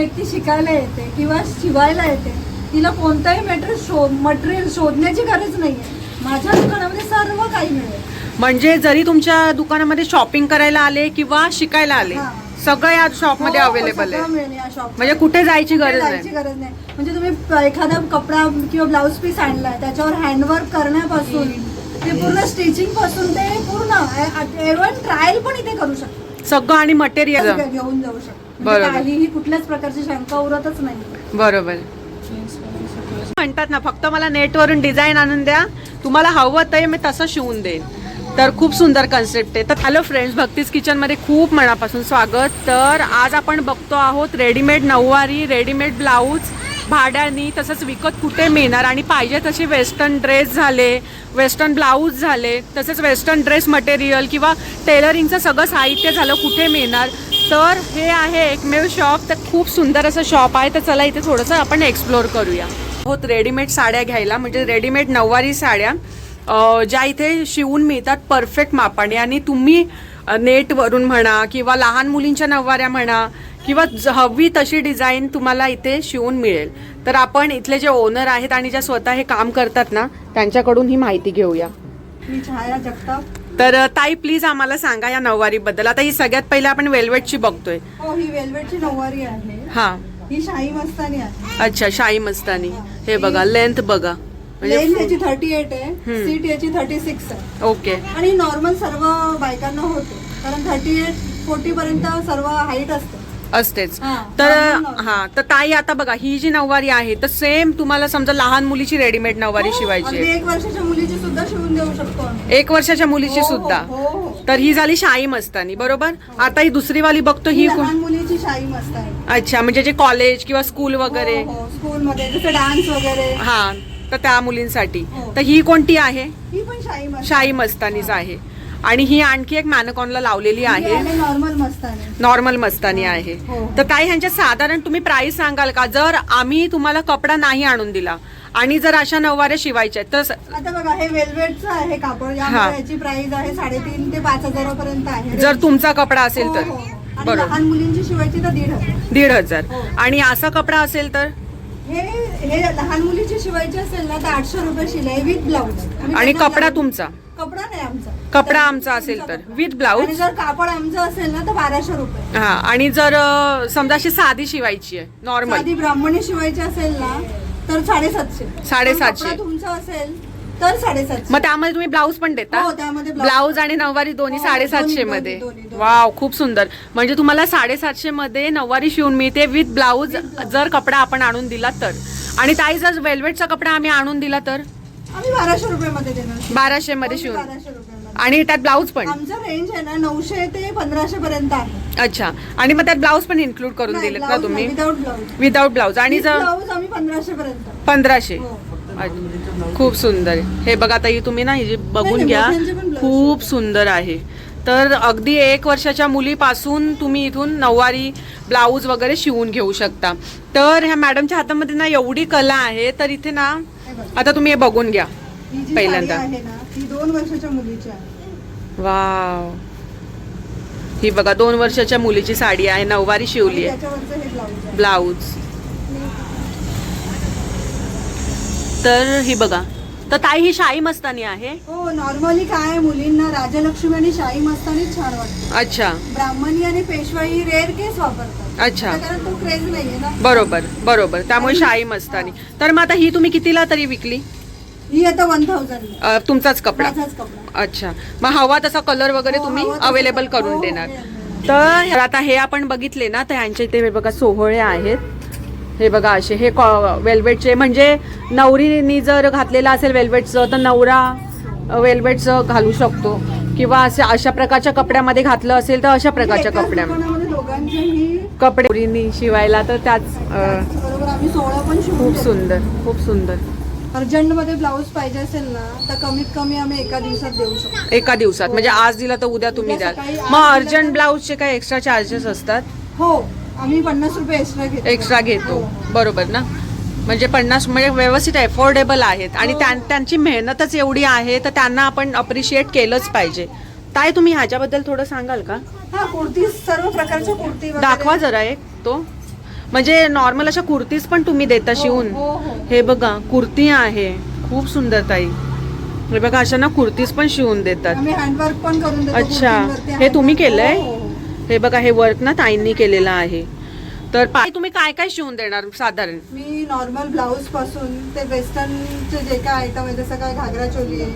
व्यक्ती शिकायला येते किंवा शिवायला येते तिला कोणताही मटेरियल शोधण्याची गरज नाहीये. माझ्या दुकानामध्ये सर्व काही मिळेल. म्हणजे जरी तुमच्या दुकानामध्ये शॉपिंग करायला आले किंवा शिकायला आले सगळं या शॉप मध्ये अवेलेबल आहे. म्हणजे कुठे जायची गरज नाही. म्हणजे तुम्ही एखादा कपडा किंवा ब्लाऊज पीस आणलाय त्याच्यावर हँडवर्क करण्यापासून ते पूर्ण स्टिचिंग पासून ते पूर्ण इव्हन ट्रायल पण इथे करू शकतो सगळं आणि मटेरियल घेऊन जाऊ शकतो. काहीही कुठल्याच प्रकारची शंका उरतच नाही. बरोबर म्हणतात ना फक्त मला नेटवरून डिझाईन आणून द्या, तुम्हाला हवं तर मी तसं शिवून देईन. तर खूप सुंदर कन्सेप्ट आहे. तर हॅलो फ्रेंड्स, भक्तीज किचनमध्ये खूप मनापासून स्वागत. तर आज आपण बघतो आहोत रेडीमेड नऊवारी, रेडीमेड ब्लाऊज भाड्यानी तसंच विकत कुठे मिळणार आणि पाहिजे तसे वेस्टर्न ड्रेस झाले, वेस्टर्न ब्लाऊज झाले, तसंच वेस्टर्न ड्रेस मटेरियल किंवा टेलरिंगचं सगळं साहित्य झालं कुठे मिळणार. तर हे आहे एकमेव शॉप. तर खूप सुंदर असं शॉप आहे. तर चला इथे थोडंसं आपण एक्सप्लोर करूया. होत रेडीमेड साड्या घ्यायला, म्हणजे रेडीमेड नऊवारी साड्या ज्या इथे शिवून मिळतात परफेक्ट मापाने आणि तुम्ही नेटवरून म्हणा किंवा लहान मुलींच्या नऊवाऱ्या म्हणा किंवा हवी तशी डिझाईन तुम्हाला इथे शिवून मिळेल. तर आपण इथले जे ओनर आहेत आणि ज्या स्वतः हे काम करतात ना त्यांच्याकडून ही माहिती घेऊया. मी छाया जगताप. तर ताई प्लीज आम्हाला सांगा या नऊवारी बद्दल. आता ही सगळ्यात पहिले आपण वेल्वेटची बघतोय. हो, ही वेल्वेटची नऊवारी आहे. हा, ही शाही मस्तानी आहे. अच्छा, शाही मस्तानी. हे बघा लेंथ बघा, लेंथ याची 38 आहे, सीट याची 36 आहे. ओके. आणि नॉर्मल सर्व बायकांना होते कारण 38-40 पर्यंत सर्व हाईट असतेच. तर ताई आता बघा ही जी नऊवारी आहे तर सेम तुम्हाला समजा लहान मुलीची रेडीमेड नऊवारी शिवायची आहे. 1 वर्षाच्या मुलीची सुद्धा शिवून देऊ शकतो. 1 वर्षाच्या मुलीची सुद्धा. तर ही झाली शाही मस्तानी बरोबर. आता ही दुसरी वाली बघतो ही लहान मुलीची शाही मस्तानी. अच्छा, म्हणजे जे कॉलेज किंवा स्कूल वगैरे स्कूल मध्ये जसं डान्स वगैरे हा तर त्या मुलींसाठी. तर ही कोणती आहे? ही पण शाही मस्तानीच आहे. आणि ही आणखी एक मॅनकॉनला लावलेली आहे, नॉर्मल मस्तानी आहे. तर ताई ह्यांच्या साधारण तुम्ही प्राइस सांगाल का जर आम्ही तुम्हाला कपडा नाही आणून दिला आणि जर अशा नऊवाऱ्या शिवायच्या तर? आता बघा हे वेल्वेटचं आहे कापड, याची प्राइस आहे 3,500 ते 5,000 पर्यंत आहे जर तुमचा कपडा असेल तर. बरोबर. लहान मुलींची शिवायची तर 1,500. आणि असा कपडा असेल तर? हे लहान मुलीची शिवायची असेल ना तर 800 रुपये शिलाई विथ ब्लाऊज. आणि कपडा तुमचा? कपडा नाही आमचा. कपडा आमचा असेल तर विथ ब्लाऊज. आणि जर कापड आमचं असेल ना तर 1200 रुपये. हा, आणि जर समजा अशी साधी शिवायची आहे नॉर्मल, साधी ब्राह्मणी शिवायची असेल ना तर 750. 750 तुमचं असेल तर 750. मग त्यामध्ये तुम्ही ब्लाऊज पण देता? हो, त्यामध्ये ब्लाऊज आणि नऊवारी दोन्ही 750 मध्ये. दोन्ही. वाव, खूप सुंदर. म्हणजे तुम्हाला 750 मध्ये नऊवारी शिवून मिळते विथ ब्लाऊज जर कपडा आपण आणून दिला तर. आणि ताई जर वेल्वेटचा कपडा आम्ही आणून दिला तर? आम्ही 1200 रुपये मध्ये देणार. 1200 मध्ये शिवून. 1200 रुपये. आणि त्यात ब्लाऊज पण? आमचा रेंज आहे ना 900 ते 1500 पर्यंत आहे. अच्छा, आणि मग त्यात ब्लाऊज पण इन्क्लूड करून दिलेत का तुम्ही? Without blouse. आणि जर ब्लाऊज आम्ही 1500 पर्यंत. 1500. खूप सुंदर. हे बघा ताई तुम्ही ना हे बघून घ्या, खूप सुंदर आहे. तर अगदी 1 वर्षाच्या मुलीपासून तुम्ही इथून नऊवारी ब्लाऊज वगैरे शिवून घेऊ शकता. तर ह्या मॅडमच्या हातामध्ये ना एवढी कला आहे. तर इथे ना आता तुम्ही हे बघून घ्या पहिल्यांदा. ही 2 वर्षाच्या मुलीची आहे. वाव, ही बघा 2 वर्षाच्या मुलीची साडी आहे, नऊवारी शिवली आहे, ब्लाऊज. तर ही बघा. तर ताई ही शाही मस्तानी आहे? हो, नॉर्मली काय मुलींना राजलक्ष्मी आणि शाही मस्तानी छान वाटतं. अच्छा. ब्राह्मणी आणि पेशवाई रेअर केस वापरतात. अच्छा, कारण तो क्रेज नाहीये ना. बरोबर. त्यामुळे शाही मस्तानी. तर मग आता ही तुम्ही कितीला तरी विकली? ही आता 1000. तुमचाच कपडा? अच्छा, मग हवा तसा कलर वगैरे तुम्ही अवेलेबल करून देणार. तर आता हे आपण बघितले ना तर ह्यांच्या इथे बघा सोहळे आहेत. हे बघा असे हे वेल्वेटचे, म्हणजे नवरीनी जर घातलेलं असेल वेल्वेटचं तर नवरा वेल्वेटचं घालू शकतो किंवा असे अशा प्रकारच्या कपड्यामध्ये घातलं असेल तर अशा प्रकारच्या कपड्यामध्ये कपडे शिवायला. तर त्याच खूप सुंदर. अर्जंटमध्ये ब्लाऊज पाहिजे असेल ना तर कमीत कमी आम्ही एका दिवसात देऊ शकतो. एका दिवसात म्हणजे आज दिला तर उद्या तुम्ही द्याल. मग अर्जंट ब्लाऊजचे काही एक्स्ट्रा चार्जेस असतात? हो, आम्ही 50 रुपये एक्स्ट्रा घेतो. बरोबर ना. म्हणजे 50 म्हणजे व्यवस्थित अफोर्डेबल आहेत आणि त्यांची मेहनतच एवढी आहे तर त्यांना आपण अप्रिशिएट केलंच पाहिजे. ताई तुम्ही ह्याच्याबद्दल थोडं सांगाल का? हा, कुर्ती सर्व प्रकारच्या कुर्ती दाखवा जरा एक तो. म्हणजे नॉर्मल अशा कुर्तीज पण तुम्ही देता शिवून. हो, हो. हे बघा कुर्ती आहे, खूप सुंदर ताई. हे बघा अशा ना कुर्तीज पण शिवून देतात. आम्ही हँडवर्क पण करून देतो. अच्छा, कुर्तींवरती हे तुम्ही handwork. केलंय? हो, हो, हो. हे बघा हे वर्क ना ताईंनी केलेलं आहे. तर तुम्ही काय काय शिवून देणार साधारण? मी नॉर्मल ब्लाऊज पासून ते वेस्टर्नचे जे काय आयटम आहे, जसं काय घागरा चोली आहे,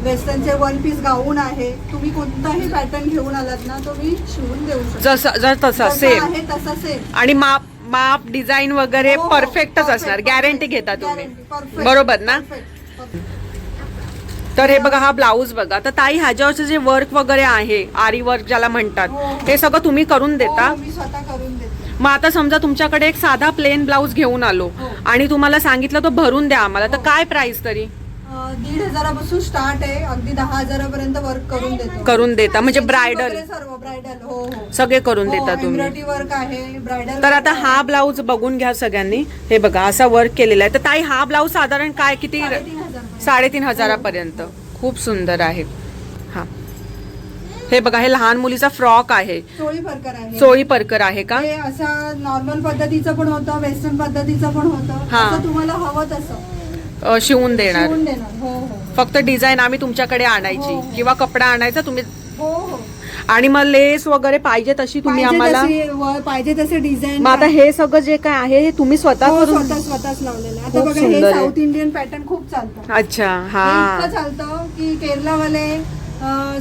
वेस्टर्नचे वन पीस गाऊन आहे, तुम्ही कोणताही पॅटर्न घेऊन आलात ना तो मी शिवून देऊ शकतो. जर तसा जसा सेम आहे तसा सेम. आणि माप माप डिझाईन वगैरे हो, हो, परफेक्टच perfect, असणार. perfect, गॅरंटी घेता तुम्ही, guarantee, perfect, बरोबर ना? perfect, perfect. तर हे बघा हा ब्लाऊज बघा. तर ताई ह्याच्यावरचं जे वर्क वगैरे आहे, आरी वर्क ज्याला म्हणतात, हो, हो. हे सगळं तुम्ही करून देता. हो, मी स्वतः करून देते. मग आता समजा तुमच्याकडे एक साधा प्लेन ब्लाऊज घेऊन आलो हो. आणि तुम्हाला सांगितलं तो भरून द्या आम्हाला, तर हो. काय प्राइस तरी 1,500 पासून स्टार्ट आहे, अगदी 10,000 पर्यंत वर्क करून देतो. करून देता? म्हणजे Stitching ब्रायडल वगैरे सर्व ब्रायडल. हो हो सगळे करून देता तुम्ही. एम्ब्रॉयडरी वर्क आहे, ब्रायडल. तर आता हा ब्लाऊज बघून घ्या सगळ्यांनी. हे बघा असा वर्क केलेला आहे. तर ताई हा ब्लाऊज साधारण काय किती? 3,500. 3,500 पर्यंत. खूप सुंदर आहे. हा हे बघा हे लहान मुलीचा फ्रॉक आहे, चोळी परकर आहे. चोळी परकर आहे का? हे असं नॉर्मल पद्धतीचं पण होतं, वेस्टर्न पद्धतीचं पण होतं. हा. असं तुम्हाला हवं तसं शिवून देणार. शिवून देणार. हो हो फक्त डिझाईन आम्ही तुमच्याकडे आणायची हो. किंवा कपडा आणायचा तुम्ही. हो हो आणि मग लेस वगैरे पाहिजे तशी तुम्ही आम्हाला. पाहिजे तसे डिझाईन. मग आता हे सगळं जे काय आहे हे तुम्ही स्वतः करून. स्वतःच लावलेलं आहे. आता खूप बघा हे सुंदर आहे. साऊथ इंडियन पॅटर्न खूप चालतं. अच्छा हे हा इतकं चालतं की केरलावाले,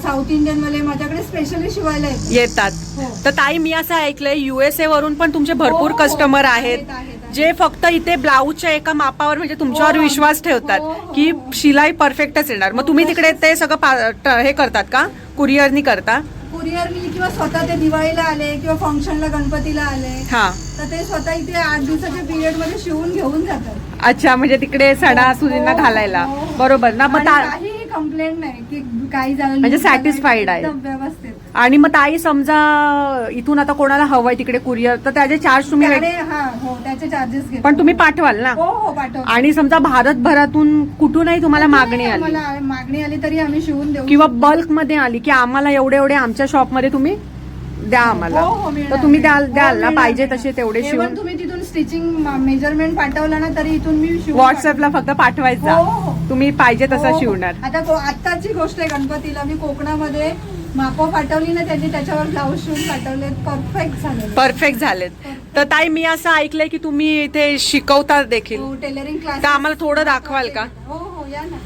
साऊथ इंडियन वाले माझ्याकडे स्पेशली शिवायला येतात. येतात. हो. तर ताई मी असं ऐकलंय USA वरून पण तुमचे भरपूर हो, हो, कस्टमर आहेत, आहेत आहेत. जे फक्त इथे ब्लाऊजच्या एका मापावर म्हणजे तुमच्यावर हो, विश्वास ठेवतात हो, हो, की हो. शिलाई परफेक्टच येणार. मग तुम्ही तिकडे ते सगळं हे करतात का? कुरिअरनी करता? कुरिअरनी किंवा स्वतः ते दिवाळीला आले किंवा फंक्शनला गणपतीला आले हा तर ते स्वतः इथे 8 दिवसाच्या पिरियड मध्ये शिवून घेऊन जातात. अच्छा, म्हणजे तिकडे सणासुदींना हो, घालायला. हो, हो. बरोबर ना? मग आणि काहीही कंप्लेंट नाही की काही झालं म्हणजे नाही, satisfied आहे. एकदम व्यवस्थित. आणि मग ताई समजा इथून आता कोणाला हवंय तिकडे कुरिअर तर त्याचे चार्ज तुम्ही त्याचे चार्जेस घेतो. पण तुम्ही पाठवाल ना? हो हो पाठवतो. आणि समजा भारतभरातून कुठूनही तुम्हाला मागणी आली आम्हाला मागणी आली तरी आम्ही शिवून देऊ. किंवा बल्क मध्ये आली की आम्हाला एवढे एवढे आमच्या शॉप मध्ये तुम्ही द्या आम्हाला, हो, हो, मिळणार. तर तुम्ही द्याल हो, द्याल ना? मिळणार, पाहिजे मिळणार. तसे तेवढे Even शिवून. तुम्ही तिथून स्टिचिंग मेजरमेंट पाठवलं ना तरी इथून मी शिवून व्हॉट्सअपला फक्त पाठवायचा, हो, हो. तुम्ही पाहिजे तसा हो. शिवणार. आता आत्ताची गोष्ट आहे, गणपतीला मी कोकणामध्ये मापं पाठवली ना, त्यांनी त्याच्यावर ब्लाऊज शिवून पाठवले, परफेक्ट झाले. परफेक्ट झालेत. तर ताई मी असं ऐकलंय की तुम्ही इथे शिकवता देखील, टेलरिंग क्लास. तर आम्हाला थोडं दाखवाल का? हो हो या ना.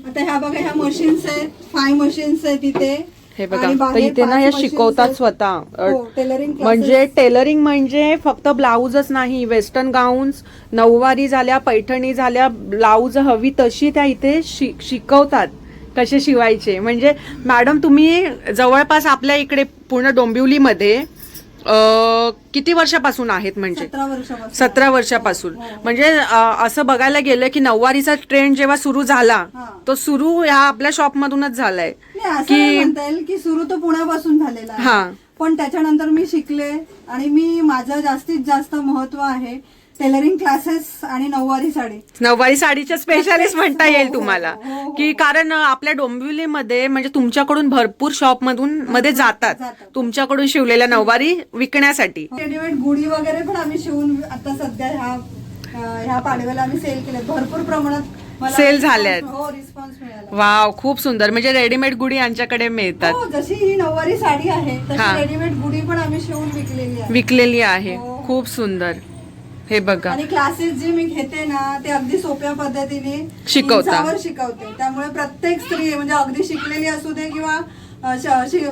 आता ह्या बघा ह्या मशीन्स आहेत, 5 मशीन्स आहेत इथे. हे बघा, आणि तर बाहेर इथे ना 5 हे machines शिकवतात आहेत. स्वतः. हो, टेलरिंग क्लासेस. म्हणजे टेलरिंग म्हणजे फक्त ब्लाऊजच नाही, वेस्टर्न गाऊन्स, नऊवारी झाल्या, पैठणी झाल्या, ब्लाऊज हवी तशी त्या इथे शिकवतात कसे शिवायचे. म्हणजे मॅडम तुम्ही जवळपास आपल्या इकडे पूर्ण डोंबिवलीमध्ये किती वर्षापासून आहेत? म्हणजे 17 वर्षापासून. 17 वर्षापासून. हो. म्हणजे असं बघायला गेलं की नऊवारीचा ट्रेंड जेव्हा सुरू झाला हा. तो सुरू ह्या आपल्या शॉप मधूनच झालाय. नाही, असं नाही म्हणता येईल की सुरू तो पुण्यापासून झालेला आहे. हा. पण त्याच्यानंतर मी शिकले आणि मी माझं जास्तीत जास्त महत्व आहे टेलरिंग क्लासेस आणि नऊवारी साडी. नऊवारी साडीचे स्पेशालिस्ट म्हणता येईल तुम्हाला, हो, हो, हो. की कारण आपल्या डोंबिवलीमध्ये म्हणजे तुमच्याकडून भरपूर शॉप मधून मध्ये जातात तुमच्याकडून शिवलेल्या नऊवारी विकण्यासाठी. रेडीमेड गुढी वगैरे पण आम्ही शिवून आता सध्या ह्या पाडव्याला आम्ही सेल केले, भरपूर प्रमाणात मला सेल झाल्यात. हो, रिस्पॉन्स मिळाला. वाव, खूप सुंदर. म्हणजे रेडीमेड गुढी यांच्याकडे मिळतात. हो, जशी ही नऊवारी साडी आहे हा. तशी रेडीमेड गुढी पण आम्ही शिवून विकलेली विकलेली आहे. हो. खूप सुंदर. हे बघा, आणि क्लासेस जे मी घेते ना ते अगदी सोप्या पद्धतीने शिकवता. उंचावर शिकवते. त्यामुळे प्रत्येक स्त्री म्हणजे अगदी शिकलेली असू दे किंवा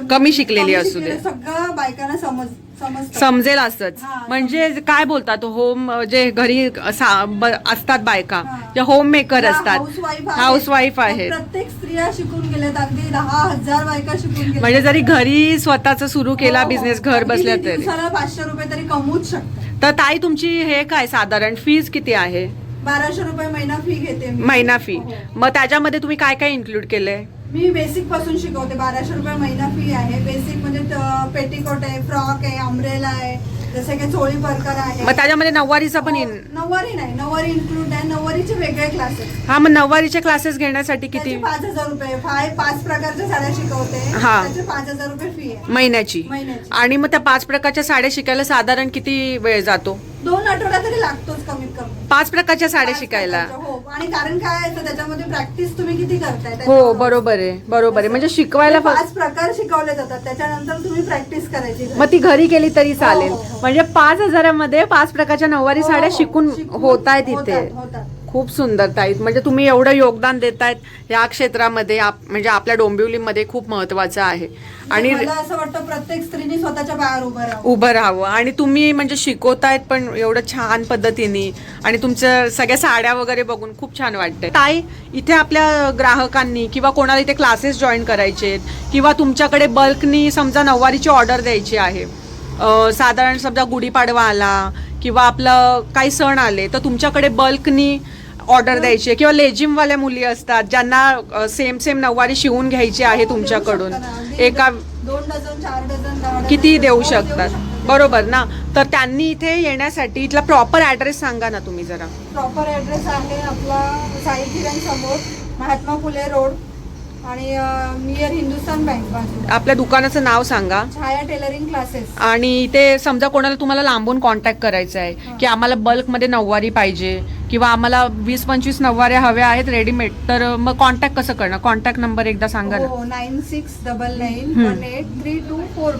कमी शिकलेली असू दे, सगळं बायकांना समजतं. समजेल असंच. हा, म्हणजे काय बोलतात होम जे घरी असतात बायका हा. ज्या होम मेकर असतात, हाऊसवाईफ हाऊसवाईफ आहेत. प्रत्येक स्त्रिया शिकून गेल्यात, अगदी 10,000 बायका शिकून गेल्या. म्हणजे जरी घरी स्वतःच सुरू केला बिझनेस घर बसल्या तरी. दिवसाला 500 रुपये तरी कमवूच शकतात. तर ताई तुमची हे काय साधारण फीज किती आहे? 1200 रुपये महिना फी घेते मी. महिना फी. हो. मग त्याच्यामध्ये तुम्ही काय काय इन्क्लूड केलंय? मी बेसिक पासून शिकवते. 1200 रुपये महिना फी आहे. बेसिक म्हणजे पेटीकोट आहे, फ्रॉक आहे, अम्ब्रेला आहे, जसे की चोळी परकर आहे. मग त्याच्यामध्ये नऊवारीचा पण हो, नऊवारी नाही, नऊवारी इन्क्लूड आहे. नऊवारीचे वेगळे क्लासेस. हा, मग नऊवारीचे क्लासेस घेण्यासाठी किती? 5,000 रुपये. 5 प्रकारच्या साड्या शिकवते. हा. त्याचे 5,000 रुपये फी आहे महिन्याची. महिन्याची. आणि मग त्या 5 प्रकारच्या साड्या शिकायला साधारण किती वेळ जातो? 2 आठवडा तरी लागतोच कमीत कमी 5 प्रकारच्या साड्या 5 शिकायला. प्रकारच्या, हो. आणि कारण काय असतं त्याच्यामध्ये प्रॅक्टिस तुम्ही किती करताय हो त्याच्यावर. बरोबर आहे म्हणजे शिकवायला 5 प्रकार शिकवले जातात त्याच्यानंतर तुम्ही प्रॅक्टिस करायची. मग ती घरी केली तरी चालेल. हो, हो. म्हणजे 5,000 मध्ये 5 प्रकारच्या नऊवारी हो, साड्या हो. शिकून होताय तिथे. होतात. खूप सुंदर ताई, म्हणजे तुम्ही एवढं योगदान देतायत या क्षेत्रामध्ये, म्हणजे आपल्या डोंबिवलीमध्ये खूप महत्वाचं आहे. आणि मला असं वाटतं प्रत्येक स्त्रीने स्वतःच्या पायावर उभं राहावं. आणि तुम्ही म्हणजे शिकवतायत पण एवढं छान पद्धतीने, आणि तुमच्या सगळ्या साड्या वगैरे बघून खूप छान वाटतंय. ताई, इथे आपल्या ग्राहकांनी किंवा कोणाला इथे क्लासेस जॉईन करायचे किंवा तुमच्याकडे बल्कनी समजा नऊवारीची ऑर्डर द्यायची आहे, साधारण समजा गुढीपाडवा आला किंवा आपलं काही सण आले तर तुमच्याकडे बल्कनी ऑर्डर द्यायची आहे, किंवा लेजिमवाल्या मुली असतात ज्यांना सेम नऊवारी शिवून घ्यायची आहे तुमच्याकडून, एका 2 डझन 4 डझन किती देऊ शकतात, बरोबर ना? तर त्यांनी इथे येण्यासाठी इथला प्रॉपर ऍड्रेस सांगा ना तुम्ही जरा. प्रॉपर ऍड्रेस आहे आपला साई किरण समोर, महात्मा फुले रोड, आणि नियर हिंदुस्तान बँक बाजूला. आपल्या दुकानाचं नाव सांगा. छाया टेलरिंग क्लासेस. आणि इथे समजा कोणाला तुम्हाला लांबून कॉन्टॅक्ट करायचा आहे की आम्हाला बल्कमध्ये नऊवारी पाहिजे किंवा आम्हाला 20-25 नऊवाऱ्या हव्या आहेत रेडीमेड, तर मग कॉन्टॅक्ट कसं करणार? कॉन्टॅक्ट नंबर एकदा सांगा ना. 9699183242.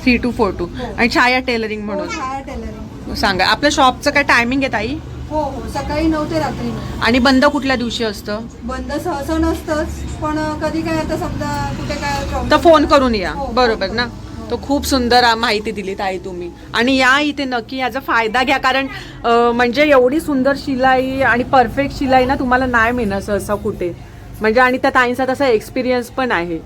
3242. आणि छाया टेलरिंग म्हणून छाया टेलरिंग सांगा. आपल्या शॉपचं काय टायमिंग आहे ताई? हो, सकाळी 9 ते रात्री 9. आणि बंद कुठल्या दिवशी असतं? बंद सहसा नसतंच, पण कधी काय आता समजा कुठे काय problem तर फोन करून या, हो, बरोबर फोन ना? करून. तो खूप सुंदर माहिती दिली ताई तुम्ही. आणि या इथे नक्की याचा फायदा घ्या, कारण म्हणजे एवढी सुंदर शिलाई आणि परफेक्ट शिलाई ना तुम्हाला नाही मिळणार सहसा कुठे. म्हणजे आणि त्या ताईंचा तसा एक्सपिरियन्स पण आहे.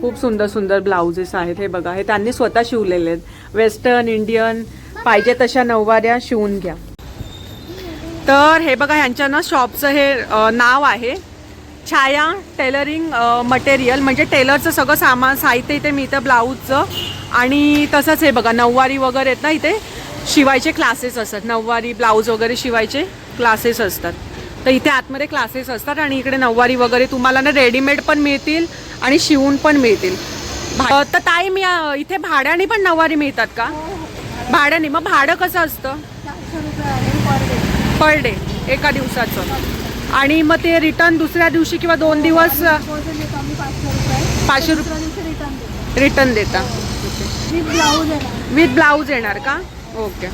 खूप सुंदर ब्लाउजेस आहेत. हे बघा, हे त्यांनी स्वतः शिवलेले आहेत. वेस्टर्न, इंडियन पाहिजे तशा नऊवाऱ्या शिवून घ्या. तर हे बघा, ह्यांच्या ना शॉपचं हे नाव आहे छाया टेलरिंग मटेरियल, म्हणजे टेलरचं सगळं सामान साहित्य इथे मिळतं, ब्लाऊजचं. आणि तसंच हे बघा, नऊवारी वगैरे आहेत ना इथे शिवायचे क्लासेस असतात, नऊवारी ब्लाऊज वगैरे शिवायचे क्लासेस असतात. तर इथे आतमध्ये क्लासेस असतात आणि इकडे नऊवारी वगैरे तुम्हाला ना रेडीमेड पण मिळतील आणि शिवून पण मिळतील. तर ताई, मी इथे भाड्याने पण नऊवारी मिळतात का? भाड्याने. मग भाडं कसं असतं? 400 रुपये आहे पर डे, एका दिवसाचं. आणि मग ते रिटर्न दुसऱ्या दिवशी किंवा 2 दिवस 500 रुपये रिटर्न देता. विथ ब्लाऊज विथ ब्लाऊज येणार का? ओके.